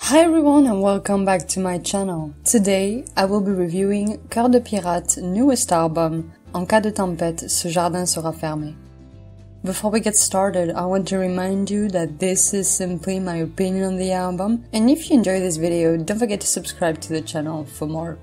Hi everyone and welcome back to my channel. Today I will be reviewing Coeur de Pirate newest album, En cas de tempête, ce jardin sera fermé. Before we get started, I want to remind you that this is simply my opinion on the album, and if you enjoy this video, don't forget to subscribe to the channel for more.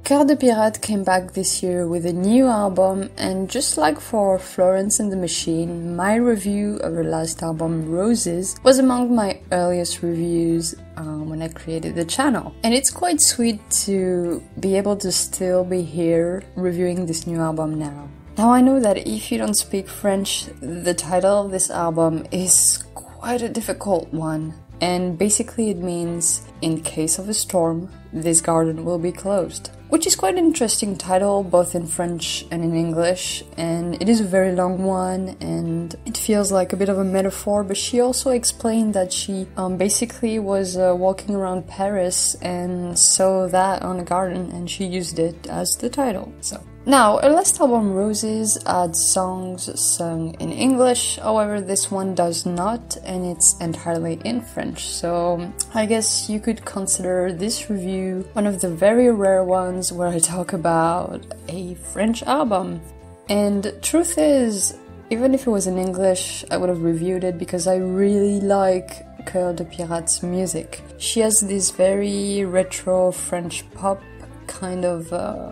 Coeur de Pirate came back this year with a new album, and just like for Florence and the Machine, my review of her last album, Roses, was among my earliest reviews when I created the channel. And it's quite sweet to be able to still be here reviewing this new album now. Now I know that if you don't speak French, the title of this album is quite a difficult one. And basically it means, in case of a storm, this garden will be closed. Which is quite an interesting title, both in French and in English, and it is a very long one, and it feels like a bit of a metaphor, but she also explained that she basically was walking around Paris and saw that on a garden, and she used it as the title, so. Now, her last album, Roses, had songs sung in English, however this one does not, and it's entirely in French, so I guess you could consider this review one of the very rare ones where I talk about a French album. And truth is, even if it was in English, I would have reviewed it because I really like Coeur de Pirate's music. She has this very retro French pop kind of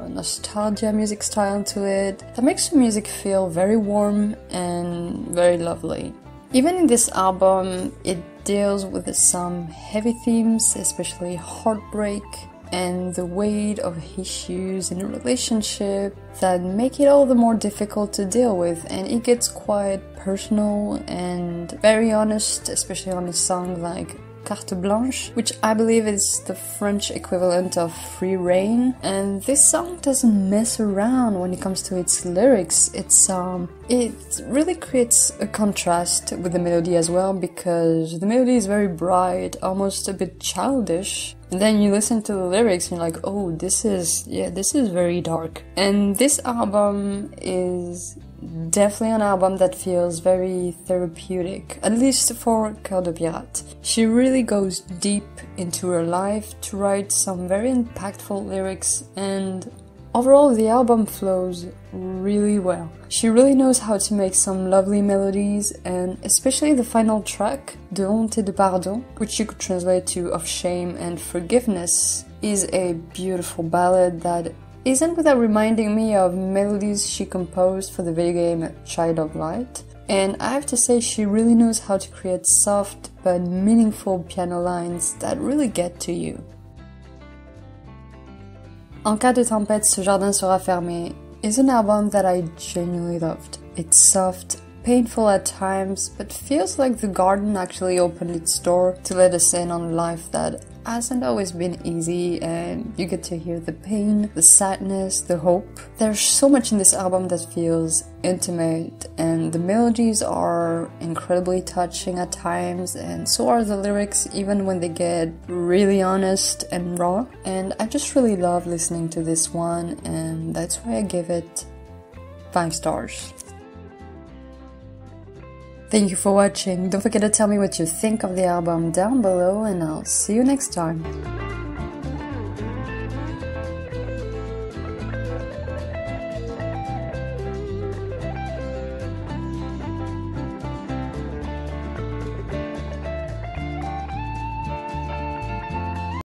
nostalgia music style to it that makes the music feel very warm and very lovely. Even in this album, it deals with some heavy themes, especially heartbreak and the weight of issues in a relationship that make it all the more difficult to deal with, and it gets quite personal and very honest, especially on a song like Carte Blanche, which I believe is the French equivalent of Free Reign, and this song doesn't mess around when it comes to its lyrics. It really creates a contrast with the melody as well, because the melody is very bright, almost a bit childish. And then you listen to the lyrics and you're like, oh, this is very dark. And this album is definitely an album that feels very therapeutic, at least for Coeur de Pirate. She really goes deep into her life to write some very impactful lyrics, and overall the album flows really well. She really knows how to make some lovely melodies, and especially the final track, De honte et de pardon, which you could translate to of shame and forgiveness, is a beautiful ballad that isn't without reminding me of melodies she composed for the video game Child of Light. And I have to say, she really knows how to create soft but meaningful piano lines that really get to you. En cas de tempête, ce jardin sera fermé is an album that I genuinely loved. It's soft, painful at times, but feels like the garden actually opened its door to let us in on a life that hasn't always been easy, and you get to hear the pain, the sadness, the hope. There's so much in this album that feels intimate, and the melodies are incredibly touching at times, and so are the lyrics, even when they get really honest and raw. And I just really love listening to this one, and that's why I give it 5 stars. Thank you for watching. Don't forget to tell me what you think of the album down below, and I'll see you next time.